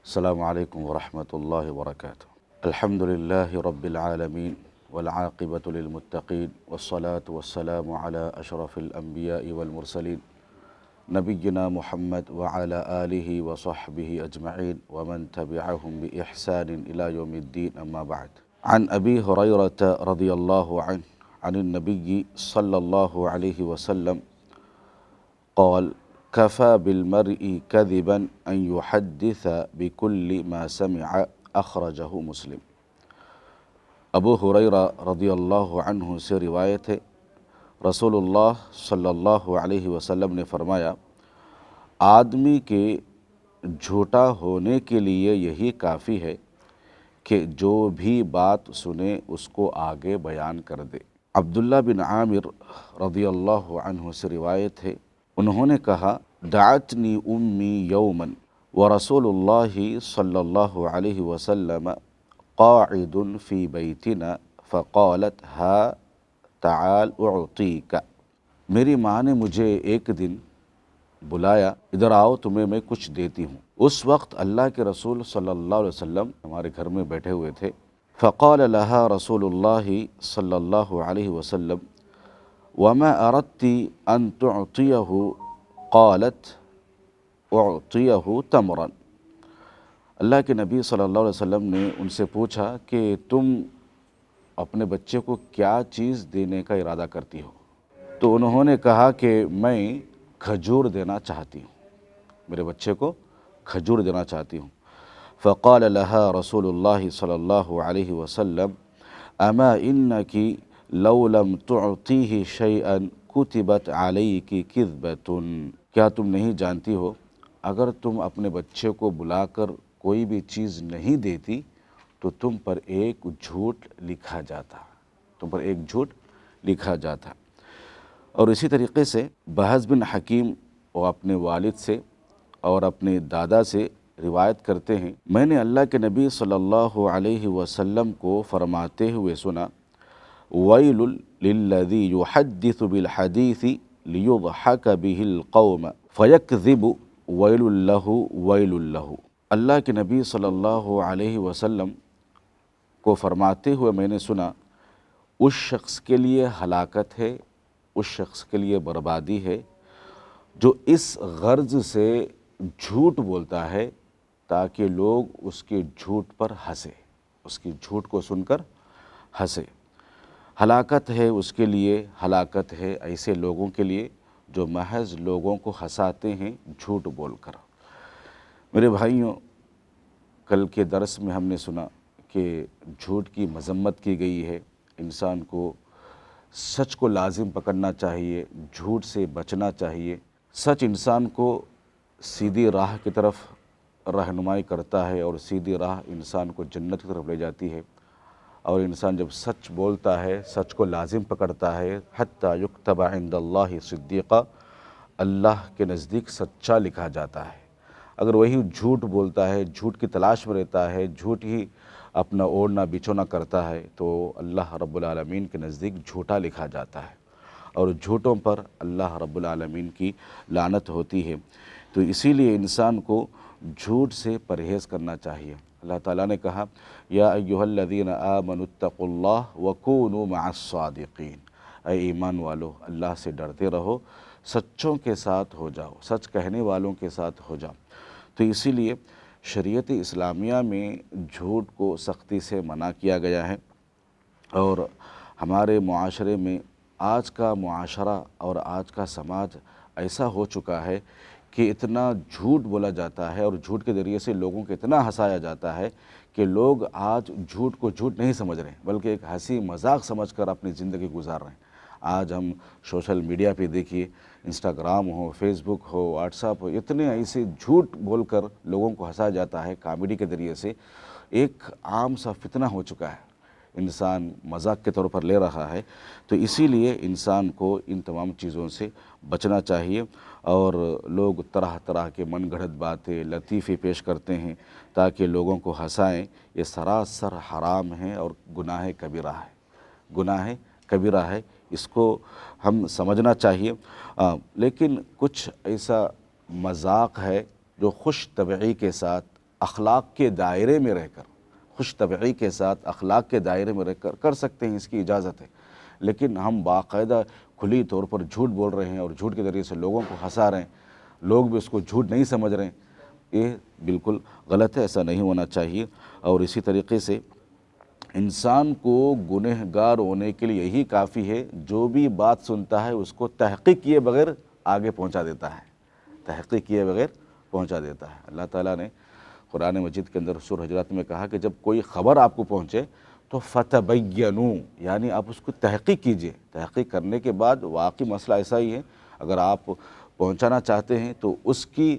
السلام علیکم ورحمۃ اللہ وبرکاتہ۔ الحمد للہ رب العالمین والعاقبۃ للمتقین والصلاة والسلام علی اشرف الانبیاء والمرسلین نبینا محمد وعلی آلہ وصحبہ اجمعین ومن تبعہم بإحسان الی یوم الدین، اما بعد۔ عن ابی ہریرۃ رضی اللہ عنہ عن النبی صلی اللہ علیہ وسلم قال كفى بالمرء كذبا ان يحدث بكل ما سمع، اخرجہ مسلم۔ ابو ہریرہ رضی اللہ عنہ سے روایت ہے، رسول اللہ صلی اللہ علیہ وسلم نے فرمایا، آدمی کے جھوٹا ہونے کے لیے یہی کافی ہے کہ جو بھی بات سنے اس کو آگے بیان کر دے۔ عبداللہ بن عامر رضی اللہ عنہ سے روایت ہے، انہوں نے کہا، دعتنی امی یوما ورسول اللہ صلی اللہ علیہ وسلم قاعد فی بیتنا فقالت ہا تعال اعطیک۔ میری ماں نے مجھے ایک دن بلایا، ادھر آؤ تمہیں میں کچھ دیتی ہوں۔ اس وقت اللہ کے رسول صلی اللہ علیہ وسلم ہمارے گھر میں بیٹھے ہوئے تھے۔ فقال لها رسول اللہ صلی اللہ علیہ وسلم وما اردت ان تعطیہ قالت اعطیہ تمرا۔ اللہ کے نبی صلی اللہ علیہ وسلم نے ان سے پوچھا کہ تم اپنے بچے کو کیا چیز دینے کا ارادہ کرتی ہو؟ تو انہوں نے کہا کہ میں کھجور دینا چاہتی ہوں، میرے بچے کو کھجور دینا چاہتی ہوں۔ فقال لها رسول اللہ صلی اللہ علیہ وسلم اما انک لو لم تعطیہ شیئا کتبت علیک کذبۃ۔ کیا تم نہیں جانتی ہو، اگر تم اپنے بچے کو بلا کر کوئی بھی چیز نہیں دیتی تو تم پر ایک جھوٹ لکھا جاتا۔ اور اسی طریقے سے بہز بن حکیم وہ اپنے والد سے اور اپنے دادا سے روایت کرتے ہیں، میں نے اللہ کے نبی صلی اللہ علیہ وسلم کو فرماتے ہوئے سنا، ویل للذی یحدث بالحدیث لیضحک بہ القوم فیکذب ویل لہ۔ اللہ کے نبی صلی اللہ علیہ وسلم کو فرماتے ہوئے میں نے سنا، اس شخص کے لیے ہلاکت ہے، اس شخص کے لیے بربادی ہے جو اس غرض سے جھوٹ بولتا ہے تاکہ لوگ اس کے جھوٹ پر ہنسے، اس کی جھوٹ کو سن کر ہنسے۔ ہلاکت ہے اس کے لیے، ہلاکت ہے ایسے لوگوں کے لیے جو محض لوگوں کو ہنساتے ہیں جھوٹ بول کر۔ میرے بھائیوں، کل کے درس میں ہم نے سنا کہ جھوٹ کی مذمت کی گئی ہے، انسان کو سچ کو لازم پکڑنا چاہیے، جھوٹ سے بچنا چاہیے۔ سچ انسان کو سیدھی راہ کی طرف رہنمائی کرتا ہے اور سیدھی راہ انسان کو جنت کی طرف لے جاتی ہے، اور انسان جب سچ بولتا ہے، سچ کو لازم پکڑتا ہے، حتی یکتب عند اللہ صدیقا، اللہ کے نزدیک سچا لکھا جاتا ہے۔ اگر وہی جھوٹ بولتا ہے، جھوٹ کی تلاش میں رہتا ہے، جھوٹ ہی اپنا اوڑھنا بچھونا کرتا ہے، تو اللہ رب العالمین کے نزدیک جھوٹا لکھا جاتا ہے، اور جھوٹوں پر اللہ رب العالمین کی لعنت ہوتی ہے۔ تو اسی لیے انسان کو جھوٹ سے پرہیز کرنا چاہیے۔ اللہ تعالیٰ نے کہا، یا ایھا الذین آمنوا اتقوا اللہ وکونوا مع الصادقین، اے ایمان والو اللہ سے ڈرتے رہو، سچوں کے ساتھ ہو جاؤ، سچ کہنے والوں کے ساتھ ہو جاؤ۔ تو اسی لیے شریعت اسلامیہ میں جھوٹ کو سختی سے منع کیا گیا ہے، اور ہمارے معاشرے میں آج کا معاشرہ اور آج کا سماج ایسا ہو چکا ہے کہ اتنا جھوٹ بولا جاتا ہے اور جھوٹ کے ذریعے سے لوگوں کو اتنا ہنسایا جاتا ہے کہ لوگ آج جھوٹ کو جھوٹ نہیں سمجھ رہے ہیں، بلکہ ایک ہنسی مذاق سمجھ کر اپنی زندگی گزار رہے ہیں۔ آج ہم سوشل میڈیا پہ دیکھیے، انسٹاگرام ہو، فیس بک ہو، واٹس ایپ ہو، اتنے ایسے جھوٹ بول کر لوگوں کو ہنسایا جاتا ہے کامیڈی کے ذریعے سے۔ ایک عام سا فتنہ ہو چکا ہے، انسان مذاق کے طور پر لے رہا ہے۔ تو اسی لیے انسان کو ان تمام چیزوں سے بچنا چاہیے، اور لوگ طرح طرح کے من گھڑت باتیں، لطیفے پیش کرتے ہیں تاکہ لوگوں کو ہنسائیں، یہ سراسر حرام ہے اور گناہ کبیرہ ہے، گناہ کبیرہ ہے، اس کو ہم سمجھنا چاہیے۔ لیکن کچھ ایسا مذاق ہے جو خوش طبعی کے ساتھ اخلاق کے دائرے میں رہ کر، خوش طبعی کے ساتھ اخلاق کے دائرے میں رہ کر کر سکتے ہیں، اس کی اجازت ہے۔ لیکن ہم باقاعدہ کھلی طور پر جھوٹ بول رہے ہیں اور جھوٹ کے ذریعے سے لوگوں کو ہنسا رہے ہیں، لوگ بھی اس کو جھوٹ نہیں سمجھ رہے ہیں، یہ بالکل غلط ہے، ایسا نہیں ہونا چاہیے۔ اور اسی طریقے سے انسان کو گنہگار ہونے کے لیے یہی کافی ہے، جو بھی بات سنتا ہے اس کو تحقیق کیے بغیر آگے پہنچا دیتا ہے، تحقیق کیے بغیر پہنچا دیتا ہے۔ اللہ تعالیٰ نے قرآن مجید کے اندر سورہ حجرات میں کہا کہ جب کوئی خبر آپ کو پہنچے تو فتبینوا، یعنی آپ اس کو تحقیق کیجئے، تحقیق کرنے کے بعد واقعی مسئلہ ایسا ہی ہے، اگر آپ پہنچانا چاہتے ہیں تو اس کی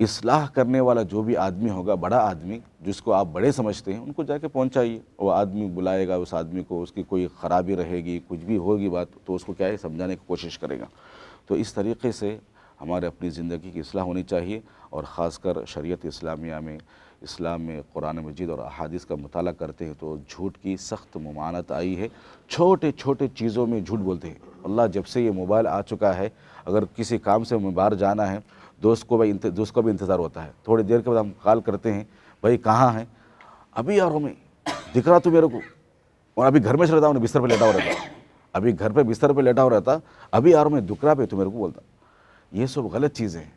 اصلاح کرنے والا جو بھی آدمی ہوگا، بڑا آدمی جس کو آپ بڑے سمجھتے ہیں، ان کو جا کے پہنچائیے، وہ آدمی بلائے گا اس آدمی کو، اس کی کوئی خرابی رہے گی، کچھ بھی ہوگی بات تو اس کو کیا ہے سمجھانے کی کوشش کرے گا۔ تو اس طریقے سے ہمارے اپنی زندگی کی اصلاح ہونی چاہیے، اور خاص کر شریعت اسلامیہ میں، اسلام میں قرآن مجید اور احادیث کا مطالعہ کرتے ہیں تو جھوٹ کی سخت ممانعت آئی ہے۔ چھوٹے چھوٹے چیزوں میں جھوٹ بولتے ہیں۔ اللہ جب سے یہ موبائل آ چکا ہے، اگر کسی کام سے باہر جانا ہے، دوست کو بھی انتظار ہوتا ہے، تھوڑی دیر کے بعد ہم کال کرتے ہیں، بھائی کہاں ہیں؟ ابھی آ رہا ہوں میں، دکھ رہا تو میرے کو، اور ابھی گھر میں چلا ہوں، بستر پہ لیٹا ہوا رہتا، ابھی گھر پہ بستر پہ لیٹا ہوا رہتا، ابھی آ رہا ہوں میں، دکھ رہا پہ تو میرے کو بولتا۔ یہ سب غلط چیزیں ہیں۔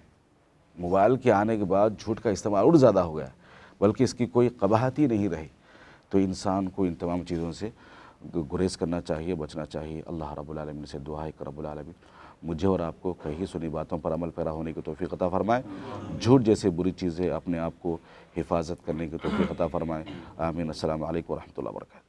موبائل کے آنے کے بعد جھوٹ کا استعمال اور زیادہ ہو گیا ہے، بلکہ اس کی کوئی قباحت ہی نہیں رہی۔ تو انسان کو ان تمام چیزوں سے گریز کرنا چاہیے، بچنا چاہیے۔ اللہ رب العالمین سے دعا ہے کہ رب العالمین مجھے اور آپ کو کہی سنی باتوں پر عمل پیرا ہونے کی توفیق عطا فرمائے، جھوٹ جیسے بری چیزیں اپنے آپ کو حفاظت کرنے کی توفیق عطا فرمائے۔ آمین۔ السلام علیکم ورحمۃ اللہ وبرکاتہ۔